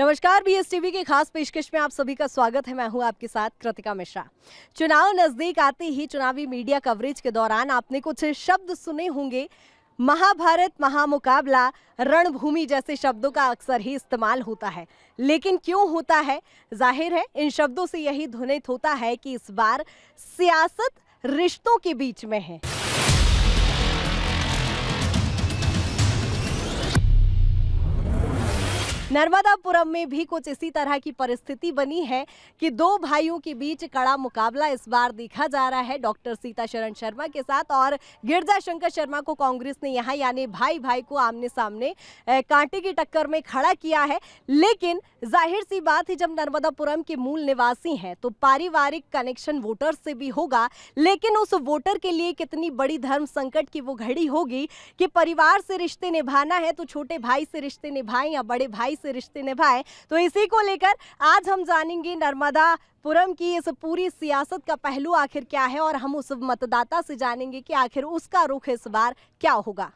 नमस्कार, बीएसटीवी की खास पेशकश में आप सभी का स्वागत है। मैं हूं आपके साथ कृतिका मिश्रा। चुनाव नजदीक आते ही चुनावी मीडिया कवरेज के दौरान आपने कुछ शब्द सुने होंगे। महाभारत, महामुकाबला, रणभूमि जैसे शब्दों का अक्सर ही इस्तेमाल होता है। लेकिन क्यों होता है? जाहिर है इन शब्दों से यही ध्वनित होता है कि इस बार सियासत रिश्तों के बीच में है। नर्मदापुरम में भी कुछ इसी तरह की परिस्थिति बनी है कि दो भाइयों के बीच कड़ा मुकाबला इस बार देखा जा रहा है, डॉक्टर सीताशरण शर्मा के साथ और गिरजा शंकर शर्मा को कांग्रेस ने यहाँ यानी भाई भाई को आमने सामने कांटे की टक्कर में खड़ा किया है। लेकिन जाहिर सी बात है, जब नर्मदापुरम के मूल निवासी हैं तो पारिवारिक कनेक्शन वोटर से भी होगा। लेकिन उस वोटर के लिए कितनी बड़ी धर्म संकट की वो घड़ी होगी कि परिवार से रिश्ते निभाना है तो छोटे भाई से रिश्ते निभाएं या बड़े भाई से रिश्ते निभाएं। तो इसी को लेकर आज हम जानेंगे नर्मदापुरम की इस पूरी सियासत का पहलू आखिर क्या है और हम उस मतदाता से जानेंगे कि आखिर उसका रुख इस बार क्या होगा।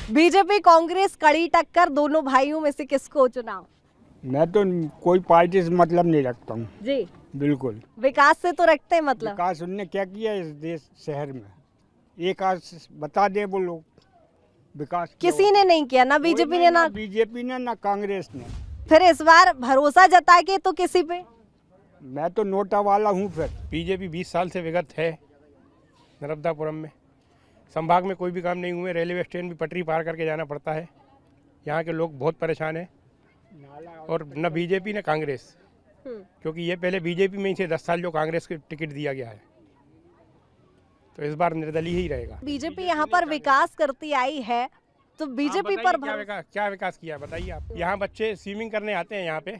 बीजेपी कांग्रेस कड़ी टक्कर, दोनों भाइयों में से किसको चुनाव? मैं तो कोई पार्टी से मतलब नहीं रखता हूँ जी, बिल्कुल। विकास से तो रखते हैं मतलब। विकास उनने क्या किया इस देश शहर में? एक आज बता दे वो लोग विकास किसी ने नहीं किया, ना बीजेपी ने ना बीजेपी ने ना कांग्रेस ने। फिर इस बार भरोसा जता के तो किसी पे? मैं तो नोटा वाला हूँ। फिर बीजेपी 20 साल से विगत है नर्मदापुरम में। संभाग में कोई भी काम नहीं हुए, रेलवे स्टेशन भी पटरी पार करके जाना पड़ता है। यहाँ के लोग बहुत परेशान हैं और न बीजेपी न कांग्रेस, क्योंकि ये पहले बीजेपी में ही थे 10 साल जो कांग्रेस को टिकट दिया गया है, तो इस बार निर्दलीय ही रहेगा। बीजेपी यहाँ पर विकास करती आई है तो बीजेपी पर क्या विकास किया बताइए आप। यहाँ बच्चे स्विमिंग करने आते हैं, यहाँ पे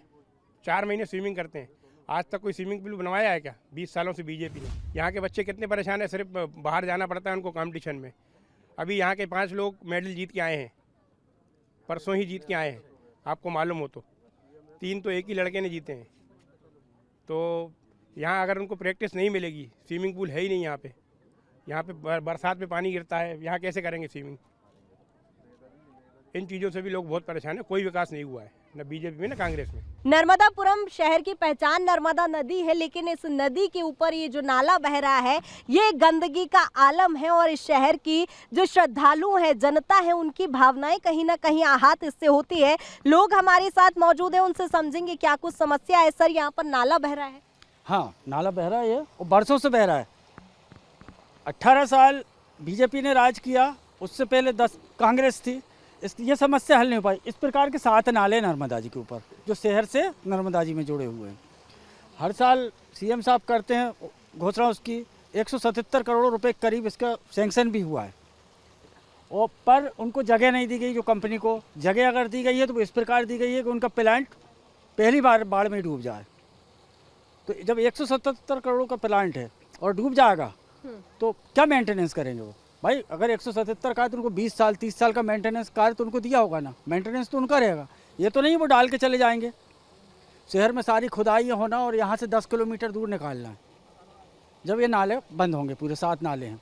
4 महीने स्विमिंग करते हैं। आज तक कोई स्विमिंग पूल बनवाया है क्या? 20 सालों से बीजेपी ने। यहाँ के बच्चे कितने परेशान हैं, सिर्फ बाहर जाना पड़ता है उनको कंपटीशन में। अभी यहाँ के 5 लोग मेडल जीत के आए हैं, परसों ही जीत के आए हैं, आपको मालूम हो तो। 3 तो एक ही लड़के ने जीते हैं। तो यहाँ अगर उनको प्रैक्टिस नहीं मिलेगी, स्विमिंग पूल है ही नहीं यहाँ पे बरसात में पानी गिरता है, यहाँ कैसे करेंगे स्विमिंग? इन चीज़ों से भी लोग बहुत परेशान हैं। कोई विकास नहीं हुआ है, न बीजेपी में न कांग्रेस में। नर्मदापुरम शहर की पहचान नर्मदा नदी है, लेकिन इस नदी के ऊपर ये जो नाला बह रहा है ये गंदगी का आलम है और इस शहर की जो श्रद्धालु है, जनता है, उनकी भावनाएं कहीं ना कहीं आहत इससे होती है। लोग हमारे साथ मौजूद हैं, उनसे समझेंगे क्या कुछ समस्या है। सर, यहाँ पर नाला बह रहा है? हाँ, नाला बह रहा है ये और बरसों से बह रहा है। 18 साल बीजेपी ने राज किया, उससे पहले 10 कांग्रेस थी। ये समस्या हल नहीं हो पाई। इस प्रकार के 7 नाले नर्मदा जी के ऊपर जो शहर से नर्मदा जी में जुड़े हुए हैं। हर साल सीएम साहब करते हैं घोषणा, उसकी 177 करोड़ रुपए करीब इसका सैंक्शन भी हुआ है, और पर उनको जगह नहीं दी गई। जो कंपनी को जगह अगर दी गई है तो वो इस प्रकार दी गई है कि उनका प्लांट पहली बार बाढ़ में डूब जाए। तो जब 177 करोड़ का प्लांट है और डूब जाएगा तो क्या मेंटेनेंस करेंगे वो? भाई अगर 177 का है तो उनको 20 साल 30 साल का मेंटेनेंस कार्य तो उनको दिया होगा ना, मेंटेनेंस तो उनका रहेगा। ये तो नहीं वो डाल के चले जाएंगे। शहर में सारी खुदाई होना और यहाँ से 10 किलोमीटर दूर निकालना है। जब ये नाले बंद होंगे, पूरे 7 नाले हैं,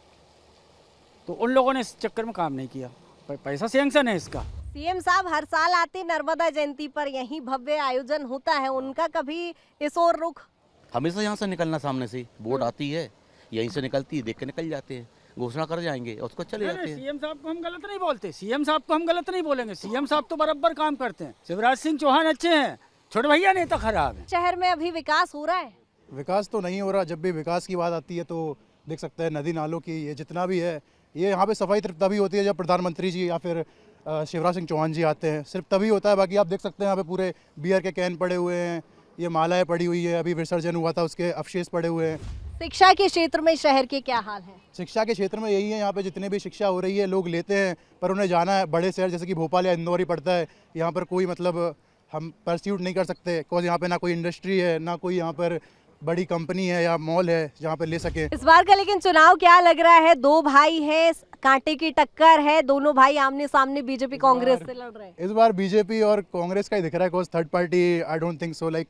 तो उन लोगों ने इस चक्कर में काम नहीं किया। पैसा सैंक्शन है इसका। सीएम साहब हर साल आते नर्मदा जयंती पर, यही भव्य आयोजन होता है, उनका कभी इस ओर रुख? हमेशा यहाँ से निकलना, सामने से वोट आती है, यहीं से निकलती है, देख के निकल जाते हैं, घोषणा कर जाएंगे और उसको चले जाते हैं। सीएम साहब को हम गलत नहीं बोलते, सीएम साहब को हम गलत नहीं बोलेंगे। सीएम साहब तो बराबर काम करते हैं। शिवराज सिंह चौहान अच्छे हैं, छोटे भैया नेता खराब है। शहर में अभी विकास हो रहा है? विकास तो नहीं हो रहा। जब भी विकास की बात आती है तो देख सकते हैं नदी नालों की ये जितना भी है, ये यहाँ पे सफाई तभी होती है जब प्रधानमंत्री जी या फिर शिवराज सिंह चौहान जी आते हैं, सिर्फ तभी होता है। बाकी आप देख सकते हैं यहाँ पे पूरे बियर के कैन पड़े हुए हैं, ये मालाएं पड़ी हुई है, अभी विसर्जन हुआ था उसके अवशेष पड़े हुए हैं। शिक्षा के क्षेत्र में शहर के क्या हाल है? शिक्षा के क्षेत्र में यही है, यहाँ पे जितने भी शिक्षा हो रही है लोग लेते हैं, पर उन्हें जाना है बड़े शहर जैसे कि भोपाल या इंदौर ही पड़ता है। यहाँ पर कोई मतलब हम परस्यूट नहीं कर सकते, बिकॉज यहाँ पे ना कोई इंडस्ट्री है, ना कोई यहाँ पर बड़ी कंपनी है या मॉल है जहाँ पे ले सके। इस बार का लेकिन चुनाव क्या लग रहा है? 2 भाई हैं, कांटे की टक्कर है, दोनों भाई आमने सामने बीजेपी कांग्रेस से लड़ रहे हैं। इस बार बीजेपी और कांग्रेस का ही दिख रहा है, because third party I don't think so. Like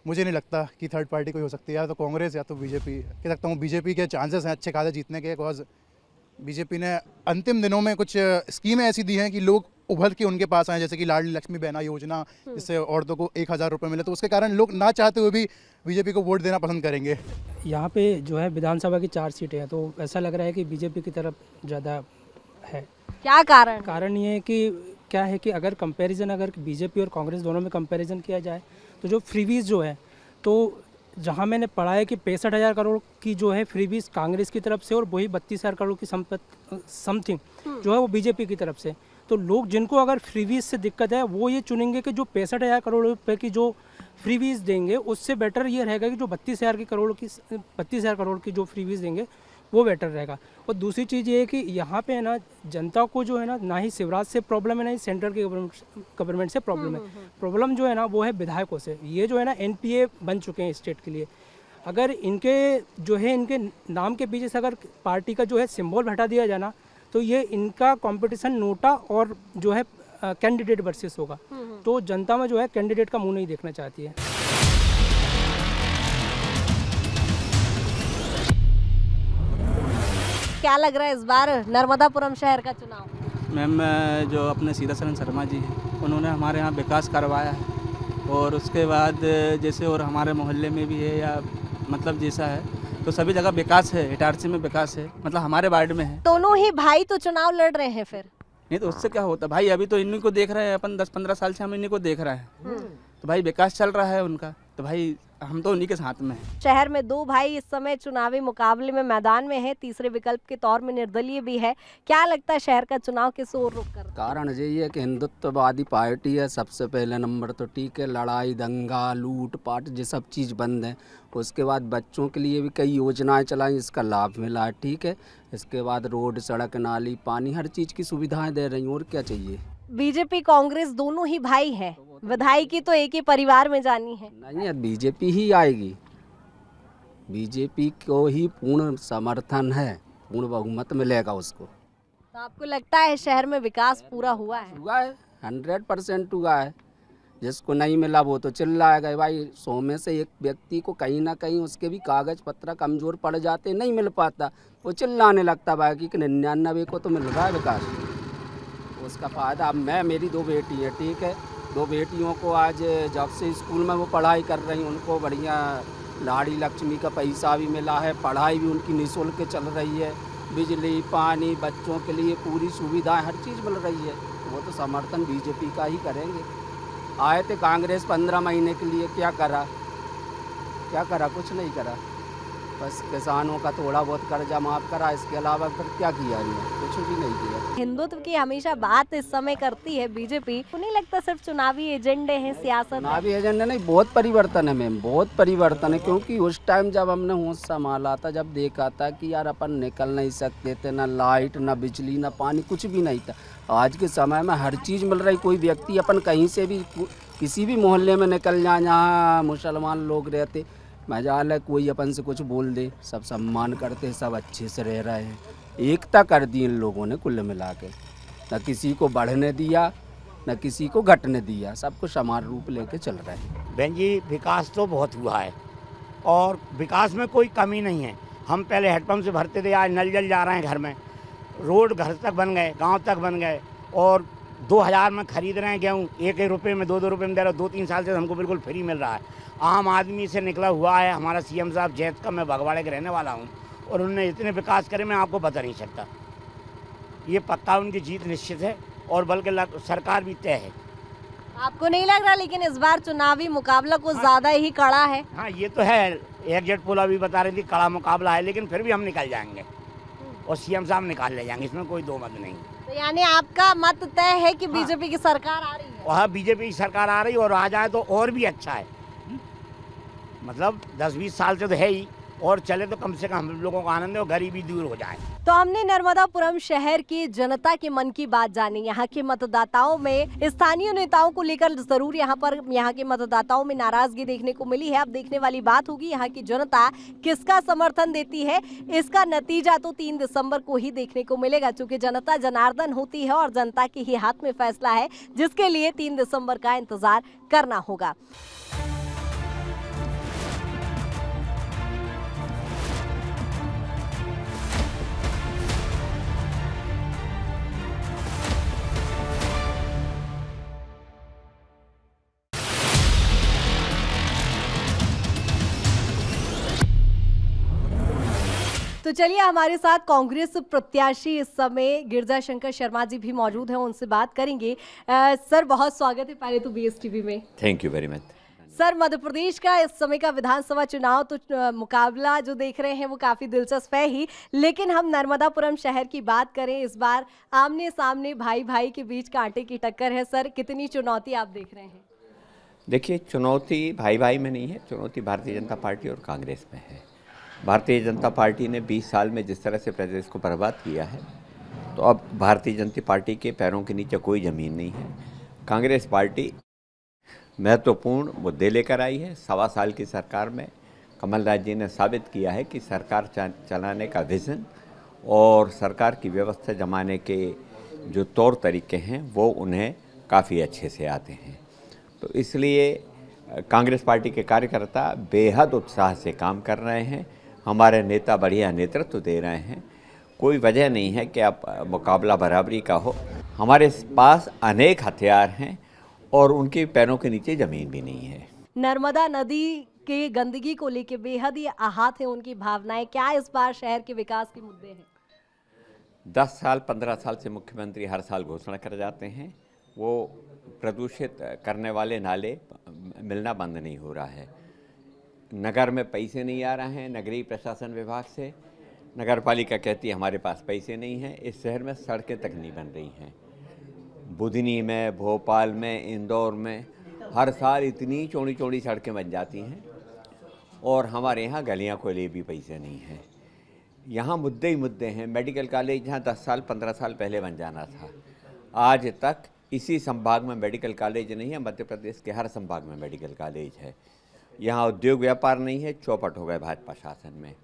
मुझे नहीं लगता कि थर्ड पार्टी कोई हो सकती है, या तो कांग्रेस या तो बीजेपी। कह सकता हूँ बीजेपी के चांसेस हैं अच्छे खासे जीतने के, बिकॉज बीजेपी ने अंतिम दिनों में कुछ स्कीमें ऐसी दी हैं कि लोग उभर के उनके पास आए, जैसे कि लाडली लक्ष्मी बहना योजना, जिससे औरतों को 1000 रुपये मिले, तो उसके कारण लोग ना चाहते हुए भी बीजेपी को वोट देना पसंद करेंगे। यहाँ पे जो है विधानसभा की 4 सीटें हैं, तो ऐसा लग रहा है कि बीजेपी की तरफ ज़्यादा है। क्या कारण? कारण ये है कि क्या है कि अगर कंपैरिजन अगर बीजेपी और कांग्रेस दोनों में कंपैरिजन किया जाए तो जो फ्रीबीज जो है, तो जहाँ मैंने पढ़ा है कि 65,000 करोड़ की जो है फ्रीबीज कांग्रेस की तरफ से और वही 32,000 करोड़ की समथिंग जो है वो बीजेपी की तरफ से। तो लोग जिनको अगर फ्रीबीज से दिक्कत है वो ये चुनेंगे कि जो 65,000 करोड़ रुपए की जो फ्रीबीज देंगे उससे बेटर ये रहेगा कि जो 32,000 करोड़ की जो फ्रीबीज देंगे वो बेटर रहेगा। और दूसरी चीज़ ये है कि यहाँ पे है ना जनता को जो है ना ही शिवराज से प्रॉब्लम है ना ही सेंट्रल के गवर्नमेंट से प्रॉब्लम है। प्रॉब्लम जो है ना वो है विधायकों से। ये जो है ना एनपीए बन चुके हैं स्टेट के लिए। अगर इनके जो है इनके नाम के पीछे से अगर पार्टी का जो है सिंबल हटा दिया जाए ना तो ये इनका कंपटीशन नोटा और जो है कैंडिडेट वर्सेस होगा। तो जनता में जो है कैंडिडेट का मुंह नहीं देखना चाहती है। क्या लग रहा है इस बार नर्मदापुरम शहर का चुनाव? मैम, जो अपने सीताचरण शर्मा जी हैं उन्होंने हमारे यहाँ विकास करवाया है, और उसके बाद जैसे और हमारे मोहल्ले में भी है या मतलब जैसा है तो सभी जगह विकास है। इटारसी में विकास है, मतलब हमारे वार्ड में है। दोनों ही भाई तो चुनाव लड़ रहे हैं, फिर नहीं तो उससे क्या होता भाई, अभी तो इन्हीं को देख रहे हैं अपन, 10-15 साल से हम इन्हीं को देख रहे हैं, तो भाई विकास चल रहा है उनका, तो भाई हम तो उन्हीं के साथ में हैं। शहर में 2 भाई इस समय चुनावी मुकाबले में मैदान में है, तीसरे विकल्प के तौर में निर्दलीय भी है। क्या लगता है शहर का चुनाव किस ओर रुख कर? कारण यही है कि हिंदुत्ववादी पार्टी है सबसे पहले नंबर, तो ठीक है, लड़ाई दंगा लूट पाट ये सब चीज़ बंद है। उसके बाद बच्चों के लिए भी कई योजनाएं चलाई, इसका लाभ मिला है, ठीक है। इसके बाद रोड सड़क नाली पानी हर चीज़ की सुविधाएं दे रही हैं, और क्या चाहिए। बीजेपी कांग्रेस दोनों ही भाई हैं, विधायकी तो एक ही परिवार में जानी है। नहीं, बीजेपी ही आएगी, बीजेपी को ही पूर्ण समर्थन है, पूर्ण बहुमत मिलेगा उसको। तो आपको लगता है शहर में विकास पूरा हुआ है? हुआ है, 100% हुआ है। जिसको नहीं मिला वो तो चिल्लाएगा भाई। 100 में से एक व्यक्ति को कहीं ना कहीं उसके भी कागज पत्र कमज़ोर पड़ जाते, नहीं मिल पाता, वो चिल्लाने लगता बाकी कि 99 को तो मिल रहा है विकास, उसका फ़ायदा। अब मेरी 2 बेटी हैं, ठीक है, 2 बेटियों को आज जब से स्कूल में वो पढ़ाई कर रही हैं उनको बढ़िया लाड़ी लक्ष्मी का पैसा भी मिला है, पढ़ाई भी उनकी निःशुल्क चल रही है, बिजली पानी बच्चों के लिए पूरी सुविधाएं हर चीज़ मिल रही है। वो तो समर्थन बीजेपी का ही करेंगे। आए थे कांग्रेस 15 महीने के लिए, क्या करा, कुछ नहीं करा, बस किसानों का थोड़ा बहुत कर्जा माफ करा, इसके अलावा फिर क्या किया इन्होंने, कुछ भी नहीं किया। हिंदुत्व की हमेशा बात इस समय करती है बीजेपी, तो नहीं लगता सिर्फ चुनावी एजेंडे हैं, सियासत है? चुनावी एजेंडे नहीं, बहुत परिवर्तन है मैम, बहुत परिवर्तन है। क्योंकि उस टाइम जब हमने होश संभाला था, जब देखा था कि यार अपन निकल नहीं सकते थे, ना लाइट ना बिजली ना पानी, कुछ भी नहीं था। आज के समय में हर चीज़ मिल रही। कोई व्यक्ति अपन कहीं से भी किसी भी मोहल्ले में निकल जाए, जहाँ मुसलमान लोग रहते, मजाल है कोई अपन से कुछ बोल दे, सब सम्मान करते, सब अच्छे से रह रहे हैं। एकता कर दी इन लोगों ने कुल मिला के, न किसी को बढ़ने दिया न किसी को घटने दिया, सब कुछ समान रूप लेके चल रहे हैं। बहन जी, विकास तो बहुत हुआ है और विकास में कोई कमी नहीं है। हम पहले हेडपम्प से भरते थे, आज नल जल जा रहे हैं घर में, रोड घर तक बन गए, गांव तक बन गए, और 2000 में खरीद रहे हैं गेहूँ, 1-1 रुपये में 2-2 रुपये में दे रहा है। 2-3 साल से हमको बिल्कुल फ्री मिल रहा है। आम आदमी से निकला हुआ है हमारा सीएम साहब जैत का, मैं भगवाड़े के रहने वाला हूँ, और उन्होंने इतने विकास करे मैं आपको बता नहीं सकता। ये पक्का उनकी जीत निश्चित है, और बल्कि सरकार भी तय है। आपको नहीं लग रहा लेकिन इस बार चुनावी मुकाबला कुछ ज्यादा ही कड़ा है? हाँ, ये तो है। एग्जिट पोल अभी बता रही थी कड़ा मुकाबला है, लेकिन फिर भी हम निकल जाएंगे और सीएम साहब निकाल ले जाएंगे, इसमें कोई दो मत नहीं। तो यानी आपका मत तय है कि बीजेपी की सरकार आ रही है? वहाँ बीजेपी की सरकार आ रही है, और आ जाए तो और भी अच्छा है। मतलब 10-20 साल से तो है ही, और चले तो कम से कम हम लोगों को आनंद है और गरीबी दूर हो जाए। तो हमने नर्मदापुरम शहर की जनता के मन की बात जानी। यहाँ के मतदाताओं में स्थानीय नेताओं को लेकर जरूर यहाँ के मतदाताओं में नाराजगी देखने को मिली है। अब देखने वाली बात होगी यहाँ की जनता किसका समर्थन देती है। इसका नतीजा तो 3 दिसंबर को ही देखने को मिलेगा, क्योंकि जनता जनार्दन होती है और जनता के ही हाथ में फैसला है, जिसके लिए 3 दिसंबर का इंतजार करना होगा। तो चलिए, हमारे साथ कांग्रेस प्रत्याशी इस समय गिरजा शंकर शर्मा जी भी मौजूद हैं, उनसे बात करेंगे। सर, बहुत स्वागत है पहले तो BSTV में। Thank you very much. Sir, Madhya Pradesh का इस समय का विधानसभा चुनाव तो मुकाबला जो देख रहे हैं वो काफ़ी दिलचस्प है ही, लेकिन हम नर्मदापुरम शहर की बात करें, इस बार आमने सामने भाई भाई के बीच कांटे की टक्कर है। सर, कितनी चुनौती आप देख रहे हैं? देखिए, चुनौती भाई भाई में नहीं है, चुनौती भारतीय जनता पार्टी और कांग्रेस में है। भारतीय जनता पार्टी ने 20 साल में जिस तरह से प्रदेश को बर्बाद किया है, तो अब भारतीय जनता पार्टी के पैरों के नीचे कोई ज़मीन नहीं है। कांग्रेस पार्टी महत्वपूर्ण मुद्दे लेकर आई है। 1.25 साल की सरकार में कमलनाथ जी ने साबित किया है कि सरकार चलाने का विज़न और सरकार की व्यवस्था जमाने के जो तौर तरीके हैं वो उन्हें काफ़ी अच्छे से आते हैं। तो इसलिए कांग्रेस पार्टी के कार्यकर्ता बेहद उत्साह से काम कर रहे हैं। हमारे नेता बढ़िया नेतृत्व दे रहे हैं। कोई वजह नहीं है कि अब मुकाबला बराबरी का हो। हमारे पास अनेक हथियार हैं और उनके पैरों के नीचे ज़मीन भी नहीं है। नर्मदा नदी के गंदगी को लेकर बेहद ही आहत है उनकी भावनाएं। क्या इस बार शहर के विकास के मुद्दे हैं? 10 साल 15 साल से मुख्यमंत्री हर साल घोषणा कर जाते हैं, वो प्रदूषित करने वाले नाले मिलना बंद नहीं हो रहा है। नगर में पैसे नहीं आ रहे हैं नगरीय प्रशासन विभाग से। नगर पालिका कहती है हमारे पास पैसे नहीं हैं। इस शहर में सड़कें तक नहीं बन रही हैं। बुधनी में, भोपाल में, इंदौर में हर साल इतनी चौड़ी चौड़ी सड़कें बन जाती हैं और हमारे यहाँ गलियाँ को लिए भी पैसे नहीं हैं। यहाँ मुद्दे ही मुद्दे हैं। मेडिकल कॉलेज यहाँ 10 साल 15 साल पहले बन जाना था, आज तक इसी संभाग में मेडिकल कॉलेज नहीं है। मध्य प्रदेश के हर संभाग में मेडिकल कॉलेज है। यहाँ उद्योग व्यापार नहीं है, चौपट हो गए भाजपा शासन में।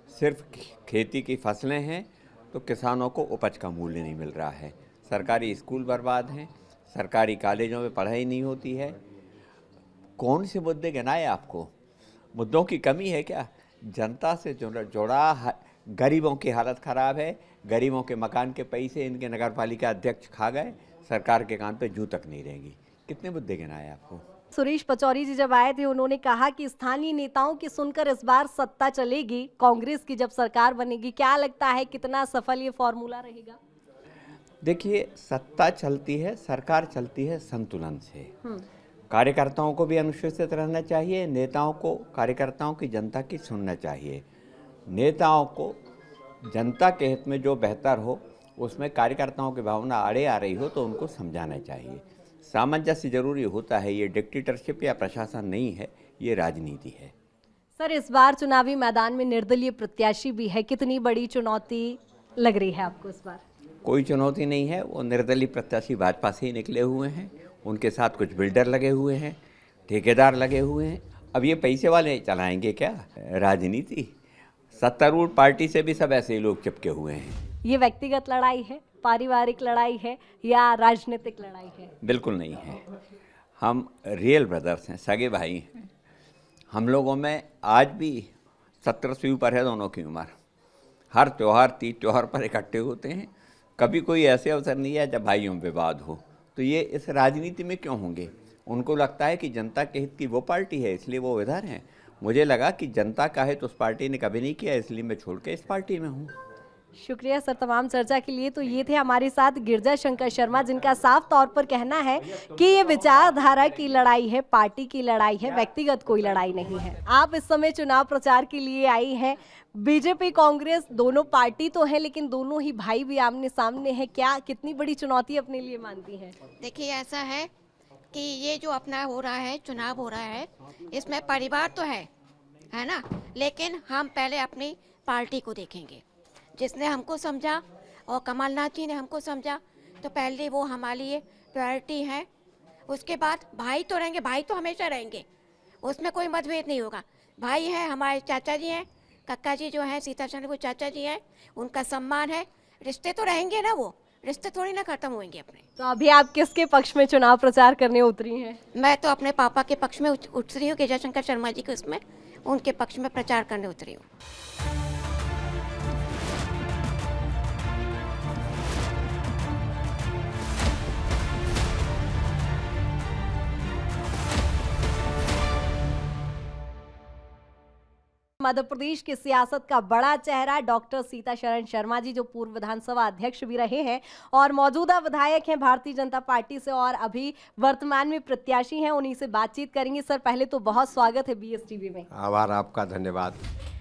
सिर्फ खेती की फसलें हैं तो किसानों को उपज का मूल्य नहीं मिल रहा है। सरकारी स्कूल बर्बाद हैं, सरकारी कॉलेजों में पढ़ाई नहीं होती है। कौन से मुद्दे गिनाए आपको? मुद्दों की कमी है क्या? जनता से जुड़ा गरीबों की हालत ख़राब है। गरीबों के मकान के पैसे इनके नगर पालिका अध्यक्ष खा गए। सरकार के कान पे जूं तक नहीं रहेंगी। कितने मुद्दे गिनाए आपको? सुरेश पचौरी जी जब आए थे, उन्होंने कहा कि स्थानीय नेताओं की सुनकर इस बार सत्ता चलेगी कांग्रेस की जब सरकार बनेगी। क्या लगता है कितना सफल ये फॉर्मूला रहेगा? देखिए, सत्ता चलती है, सरकार चलती है संतुलन से। कार्यकर्ताओं को भी अनुशासित रहना चाहिए, नेताओं को कार्यकर्ताओं की जनता की सुनना चाहिए। नेताओं को जनता के हित में जो बेहतर हो उसमें कार्यकर्ताओं की भावना आड़े आ रही हो तो उनको समझाना चाहिए। सामंजस्य जरूरी होता है। ये डिक्टेटरशिप या प्रशासन नहीं है, ये राजनीति है। सर, इस बार चुनावी मैदान में निर्दलीय प्रत्याशी भी है, कितनी बड़ी चुनौती लग रही है आपको इस बार? कोई चुनौती नहीं है। वो निर्दलीय प्रत्याशी भाजपा से ही निकले हुए हैं। उनके साथ कुछ बिल्डर लगे हुए हैं, ठेकेदार लगे हुए हैं। अब ये पैसे वाले चलाएंगे क्या राजनीति? सत्तारूढ़ पार्टी से भी सब ऐसे ही लोग चिपके हुए हैं। ये व्यक्तिगत लड़ाई है, पारिवारिक लड़ाई है या राजनीतिक लड़ाई है? बिल्कुल नहीं है। हम रियल ब्रदर्स हैं, सगे भाई हैं। हम लोगों में आज भी 70 से ऊपर है दोनों की उम्र। हर त्यौहार तीज त्यौहार पर इकट्ठे होते हैं। कभी कोई ऐसे अवसर नहीं है जब भाइयों में विवाद हो। तो ये इस राजनीति में क्यों होंगे? उनको लगता है कि जनता के हित की वो पार्टी है इसलिए वो इधर हैं। मुझे लगा कि जनता का हित उस पार्टी ने कभी नहीं किया, इसलिए मैं छोड़ के इस पार्टी में हूँ। शुक्रिया सर तमाम चर्चा के लिए। तो ये थे हमारे साथ गिरजा शंकर शर्मा, जिनका साफ तौर पर कहना है कि ये विचारधारा की लड़ाई है, पार्टी की लड़ाई है, व्यक्तिगत कोई लड़ाई नहीं है। आप इस समय चुनाव प्रचार के लिए आई हैं। बीजेपी कांग्रेस दोनों पार्टी तो है, लेकिन दोनों ही भाई भी आमने सामने है। क्या कितनी बड़ी चुनौती अपने लिए मानती है? देखिए, ऐसा है कि ये जो अपना हो रहा है, चुनाव हो रहा है, इसमें परिवार तो है ना, लेकिन हम पहले अपनी पार्टी को देखेंगे। जिसने हमको समझा और कमलनाथ जी ने हमको समझा, तो पहले वो हमारे लिए प्रायोरिटी है। उसके बाद भाई तो रहेंगे, भाई तो हमेशा रहेंगे, उसमें कोई मतभेद नहीं होगा। भाई हैं, हमारे चाचा जी हैं, कक्का जी जो हैं सीता चंद्र को चाचा जी हैं, उनका सम्मान है। रिश्ते तो रहेंगे ना, वो रिश्ते थोड़ी ना खत्म होंगे अपने। तो अभी आप किसके पक्ष में चुनाव प्रचार करने उतरी हैं? मैं तो अपने पापा के पक्ष में उतरी हूँ, गिरजा शंकर शर्मा जी के उसमें उनके पक्ष में प्रचार करने उतरी हूँ। मध्य प्रदेश की सियासत का बड़ा चेहरा डॉक्टर सीताशरण शर्मा जी, जो पूर्व विधानसभा अध्यक्ष भी रहे हैं और मौजूदा विधायक हैं भारतीय जनता पार्टी से और अभी वर्तमान में प्रत्याशी हैं, उन्हीं से बातचीत करेंगे। सर, पहले तो बहुत स्वागत है BSTV में। आभार आपका, धन्यवाद।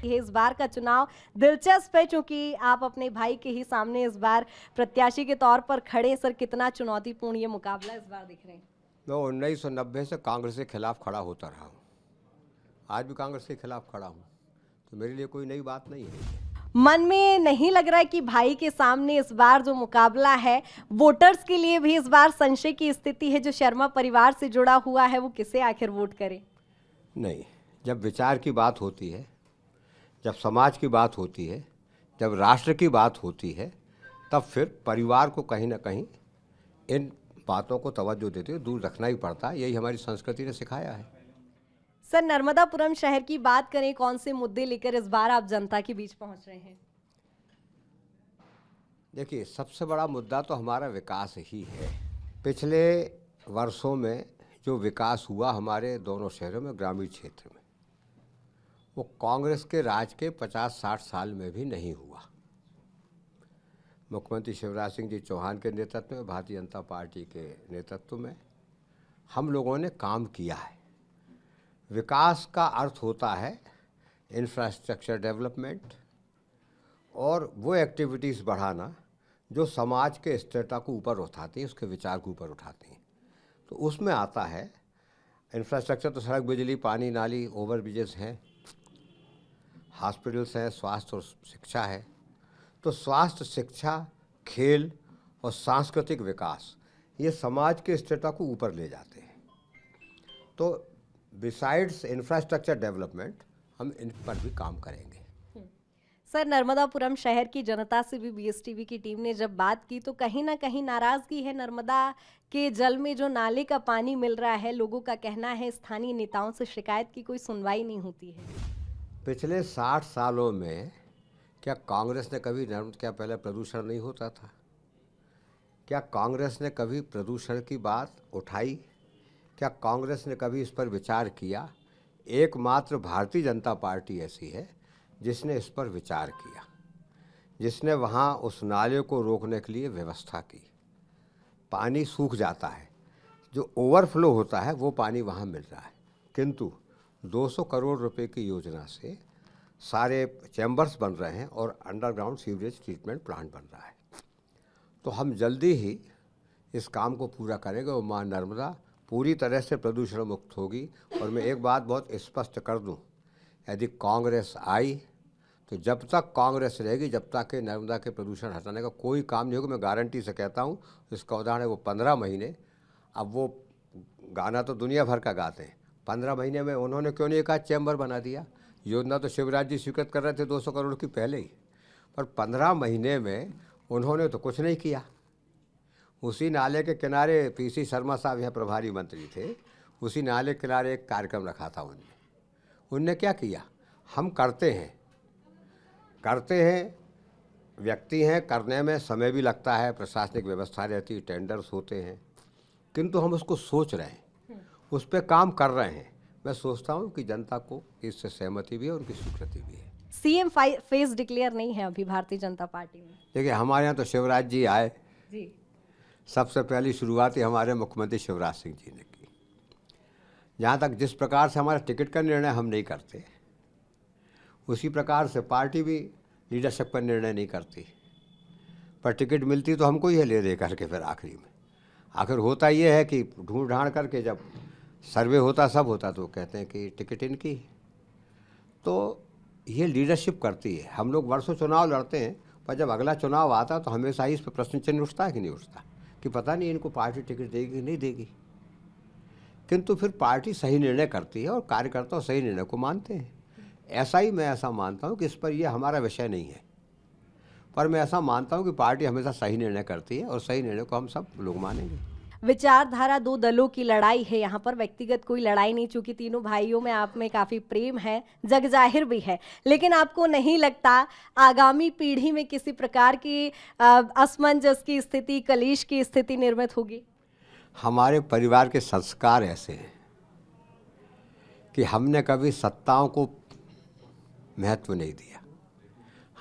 इस बार का चुनाव दिलचस्प है क्योंकि आप अपने भाई के ही सामने इस बार प्रत्याशी के तौर पर खड़े। सर, कितना चुनौतीपूर्ण ये मुकाबला इस बार दिख रहे हैं? मैं 1990 से कांग्रेस के खिलाफ खड़ा होता रहा हूँ, आज भी कांग्रेस के खिलाफ खड़ा हूँ, तो मेरे लिए कोई नई बात नहीं है। मन में नहीं लग रहा है कि भाई के सामने इस बार जो मुकाबला है, वोटर्स के लिए भी इस बार संशय की स्थिति है? जो शर्मा परिवार से जुड़ा हुआ है वो किसे आखिर वोट करे? नहीं, जब विचार की बात होती है, जब समाज की बात होती है, जब राष्ट्र की बात होती है, तब फिर परिवार को कहीं ना कहीं इन बातों को तवज्जो देते हुए दूर रखना ही पड़ता है। यही हमारी संस्कृति ने सिखाया है। सर, नर्मदापुरम शहर की बात करें, कौन से मुद्दे लेकर इस बार आप जनता के बीच पहुंच रहे हैं? देखिए, सबसे बड़ा मुद्दा तो हमारा विकास ही है। पिछले वर्षों में जो विकास हुआ हमारे दोनों शहरों में, ग्रामीण क्षेत्र में, वो कांग्रेस के राज के 50-60 साल में भी नहीं हुआ। मुख्यमंत्री शिवराज सिंह जी चौहान के नेतृत्व में, भारतीय जनता पार्टी के नेतृत्व में हम लोगों ने काम किया है। विकास का अर्थ होता है इंफ्रास्ट्रक्चर डेवलपमेंट और वो एक्टिविटीज़ बढ़ाना जो समाज के स्थिरता को ऊपर उठाती हैं, उसके विचार को ऊपर उठाती हैं। तो उसमें आता है इंफ्रास्ट्रक्चर, तो सड़क, बिजली, पानी, नाली, ओवर ब्रिजेस हैं, हॉस्पिटल्स हैं, स्वास्थ्य और शिक्षा है। तो स्वास्थ्य, शिक्षा, खेल और सांस्कृतिक विकास ये समाज के स्थिरता को ऊपर ले जाते हैं। तो बिसाइड्स इंफ्रास्ट्रक्चर डेवलपमेंट हम इन पर भी काम करेंगे। सर, नर्मदापुरम शहर की जनता से भी BSTV की टीम ने जब बात की तो कहीं ना कहीं नाराजगी है। नर्मदा के जल में जो नाले का पानी मिल रहा है, लोगों का कहना है स्थानीय नेताओं से शिकायत की कोई सुनवाई नहीं होती है। पिछले 60 सालों में क्या कांग्रेस ने कभी क्या पहले प्रदूषण नहीं होता था? क्या कांग्रेस ने कभी प्रदूषण की बात उठाई? क्या कांग्रेस ने कभी इस पर विचार किया? एकमात्र भारतीय जनता पार्टी ऐसी है जिसने इस पर विचार किया, जिसने वहाँ उस नाले को रोकने के लिए व्यवस्था की। पानी सूख जाता है, जो ओवरफ्लो होता है वो पानी वहाँ मिल रहा है, किंतु 200 करोड़ रुपए की योजना से सारे चैम्बर्स बन रहे हैं और अंडरग्राउंड सीवरेज ट्रीटमेंट प्लांट बन रहा है। तो हम जल्दी ही इस काम को पूरा करेंगे और माँ नर्मदा पूरी तरह से प्रदूषण मुक्त होगी। और मैं एक बात बहुत स्पष्ट कर दूं, यदि कांग्रेस आई तो जब तक कांग्रेस रहेगी, जब तक कि नर्मदा के प्रदूषण हटाने का कोई काम नहीं होगा। मैं गारंटी से कहता हूं, इसका उदाहरण है वो 15 महीने। अब वो गाना तो दुनिया भर का गाते हैं, 15 महीने में उन्होंने क्यों नहीं एक आध चैम्बर बना दिया? योजना तो शिवराज जी स्वीकृत कर रहे थे 200 करोड़ की पहले ही, पर 15 महीने में उन्होंने तो कुछ नहीं किया। उसी नाले के किनारे PC शर्मा साहब यहाँ प्रभारी मंत्री थे, उसी नाले के किनारे एक कार्यक्रम रखा था उनने क्या किया? हम करते हैं, व्यक्ति हैं, करने में समय भी लगता है, प्रशासनिक व्यवस्था रहती है, टेंडर्स होते हैं, किंतु हम उसको सोच रहे हैं, उस पर काम कर रहे हैं। मैं सोचता हूँ कि जनता को इससे सहमति भी है, उनकी स्वीकृति भी है। CM फेस डिक्लेयर नहीं है अभी भारतीय जनता पार्टी में? देखिए, हमारे यहाँ तो शिवराज जी आए जी। सबसे पहली शुरुआत ही हमारे मुख्यमंत्री शिवराज सिंह जी ने की। जहाँ तक जिस प्रकार से हमारा टिकट का निर्णय हम नहीं करते, उसी प्रकार से पार्टी भी लीडरशिप पर निर्णय नहीं करती, पर टिकट मिलती तो हमको ही ले दे करके। फिर आखिर होता ये है कि ढूंढ ढांड करके जब सर्वे होता, सब होता, तो कहते हैं कि टिकट इनकी। तो ये लीडरशिप करती है। हम लोग वर्षों चुनाव लड़ते हैं, पर जब अगला चुनाव आता तो हमेशा इस पर प्रश्न चिन्ह उठता है कि नहीं उठता, कि पता नहीं इनको पार्टी टिकट देगी कि नहीं देगी। किंतु फिर पार्टी सही निर्णय करती है और कार्यकर्ता सही निर्णय को मानते हैं। मैं ऐसा मानता हूँ कि इस पर यह हमारा विषय नहीं है, पर मैं ऐसा मानता हूँ कि पार्टी हमेशा सही निर्णय करती है और सही निर्णय को हम सब लोग मानेंगे। विचारधारा दो दलों की लड़ाई है, यहाँ पर व्यक्तिगत कोई लड़ाई नहीं, चूंकि तीनों भाइयों में आप में काफी प्रेम है, जग जाहिर भी है। लेकिन आपको नहीं लगता आगामी पीढ़ी में किसी प्रकार की असमंजस की स्थिति, कलेश की स्थिति निर्मित होगी? हमारे परिवार के संस्कार ऐसे हैं कि हमने कभी सत्ताओं को महत्व नहीं दिया,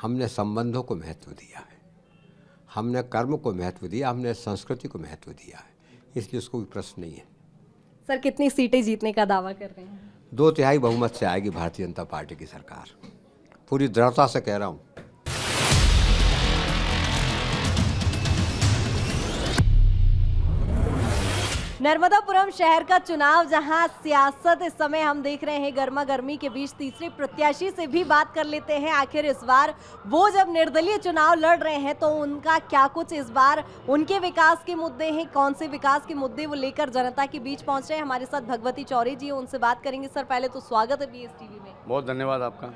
हमने संबंधों को महत्व दिया है, हमने कर्म को महत्व दिया, हमने संस्कृति को महत्व दिया है, इसलिए उसको भी प्रश्न नहीं है। सर कितनी सीटें जीतने का दावा कर रहे हैं? 2/3 बहुमत से आएगी भारतीय जनता पार्टी की सरकार, पूरी दृढ़ता से कह रहा हूँ। नर्मदापुरम शहर का चुनाव, जहां सियासत इस समय हम देख रहे हैं गर्मा गर्मी के बीच, तीसरे प्रत्याशी से भी बात कर लेते हैं। आखिर इस बार वो जब निर्दलीय चुनाव लड़ रहे हैं तो उनका क्या कुछ इस बार उनके विकास के मुद्दे हैं, कौन से विकास के मुद्दे वो लेकर जनता के बीच पहुंच रहे हैं। हमारे साथ भगवती चौरी जी, उनसे बात करेंगे। सर पहले तो स्वागत है BSTV में। बहुत धन्यवाद आपका।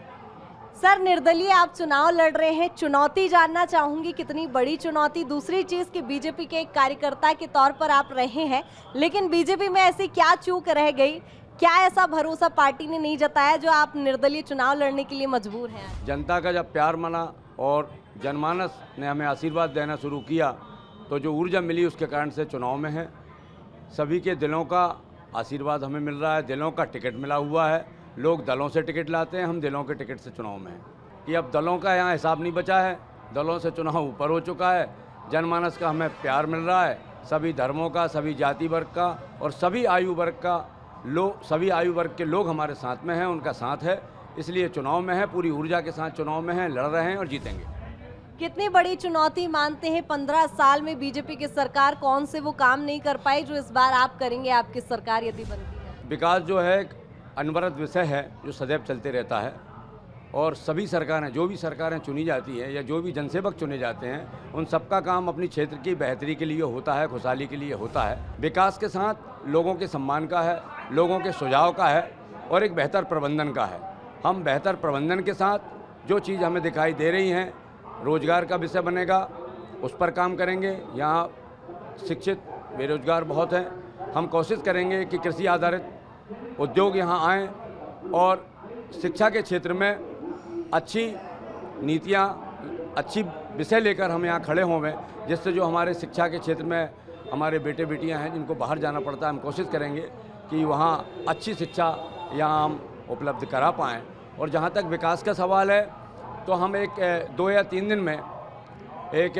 सर निर्दलीय आप चुनाव लड़ रहे हैं, चुनौती जानना चाहूंगी, कितनी बड़ी चुनौती? दूसरी चीज कि बीजेपी के एक कार्यकर्ता के तौर पर आप रहे हैं, लेकिन बीजेपी में ऐसी क्या चूक रह गई, क्या ऐसा भरोसा पार्टी ने नहीं जताया जो आप निर्दलीय चुनाव लड़ने के लिए मजबूर हैं? जनता का जब प्यार मना और जनमानस ने हमें आशीर्वाद देना शुरू किया तो जो ऊर्जा मिली उसके कारण से चुनाव में है। सभी के दिलों का आशीर्वाद हमें मिल रहा है, दिलों का टिकट मिला हुआ है। लोग दलों से टिकट लाते हैं, हम दिलों के टिकट से चुनाव में हैं। कि अब दलों का यहाँ हिसाब नहीं बचा है, दलों से चुनाव ऊपर हो चुका है। जनमानस का हमें प्यार मिल रहा है, सभी धर्मों का, सभी जाति वर्ग का और सभी आयु वर्ग का सभी आयु वर्ग के लोग हमारे साथ में हैं, उनका साथ है, इसलिए चुनाव में है, पूरी ऊर्जा के साथ चुनाव में हैं, लड़ रहे हैं और जीतेंगे। कितनी बड़ी चुनौती मानते हैं? 15 साल में बीजेपी की सरकार कौन से वो काम नहीं कर पाई जो इस बार आप करेंगे, आपकी सरकार यदि बनती है? विकास जो है एक अनवरत विषय है जो सदैव चलते रहता है और सभी सरकारें, जो भी सरकारें चुनी जाती हैं या जो भी जनसेवक चुने जाते हैं, उन सबका काम अपनी क्षेत्र की बेहतरी के लिए होता है, खुशहाली के लिए होता है। विकास के साथ लोगों के सम्मान का है, लोगों के सुझाव का है और एक बेहतर प्रबंधन का है। हम बेहतर प्रबंधन के साथ जो चीज़ हमें दिखाई दे रही हैं, रोजगार का विषय बनेगा, उस पर काम करेंगे। यहाँ शिक्षित बेरोजगार बहुत हैं, हम कोशिश करेंगे कि कृषि आधारित उद्योग यहाँ आएँ और शिक्षा के क्षेत्र में अच्छी नीतियाँ, अच्छी विषय लेकर हम यहाँ खड़े होंगे, जिससे जो हमारे शिक्षा के क्षेत्र में हमारे बेटे बेटियाँ हैं जिनको बाहर जाना पड़ता है, हम कोशिश करेंगे कि वहाँ अच्छी शिक्षा यहाँ हम उपलब्ध करा पाएँ। और जहाँ तक विकास का सवाल है तो हम एक 2 या 3 दिन में एक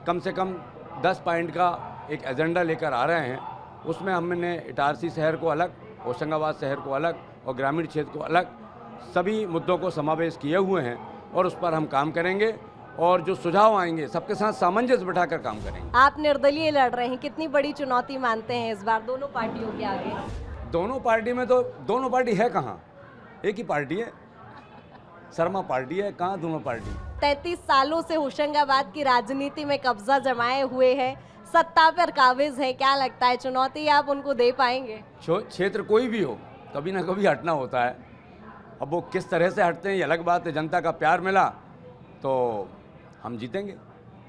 कम से कम 10 पॉइंट का एक एजेंडा लेकर आ रहे हैं। उसमें हमने इटारसी शहर को अलग, होशंगाबाद शहर को अलग और ग्रामीण क्षेत्र को अलग सभी मुद्दों को समावेश किए हुए हैं और उस पर हम काम करेंगे और जो सुझाव आएंगे सबके साथ सामंजस्य बिठाकर काम करेंगे। आप निर्दलीय लड़ रहे हैं, कितनी बड़ी चुनौती मानते हैं इस बार दोनों पार्टियों के आगे? दोनों पार्टी में तो दोनों पार्टी है कहाँ, एक ही पार्टी है, शर्मा पार्टी है, कहाँ दोनों पार्टी। 33 सालों से होशंगाबाद की राजनीति में कब्जा जमाए हुए हैं, सत्ता पर काबिज है, क्या लगता है चुनौती आप उनको दे पाएंगे? क्षेत्र कोई भी हो कभी ना कभी हटना होता है, अब वो किस तरह से हटते हैं ये अलग बात है। जनता का प्यार मिला तो हम जीतेंगे।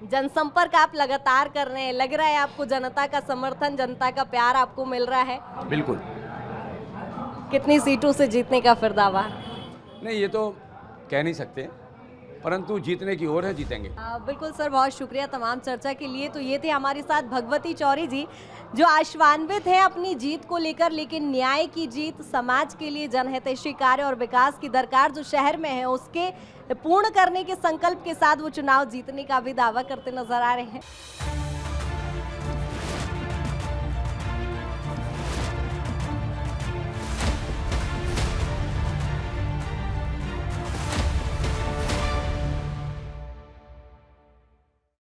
जनसंपर्क आप लगातार कर रहे हैं, लग रहा है आपको जनता का समर्थन, जनता का प्यार आपको मिल रहा है? बिल्कुल। कितनी सीटों से जीतने का फिर दावा? नहीं, ये तो कह नहीं सकते, परंतु जीतने की ओर है, जीतेंगे। बिल्कुल सर, बहुत शुक्रिया तमाम चर्चा के लिए। तो ये थे हमारे साथ भगवती चौरी जी, जो आश्वान्वित है अपनी जीत को लेकर, लेकिन न्याय की जीत, समाज के लिए जनहितैषी कार्य और विकास की दरकार जो शहर में है उसके पूर्ण करने के संकल्प के साथ वो चुनाव जीतने का भी दावा करते नजर आ रहे हैं।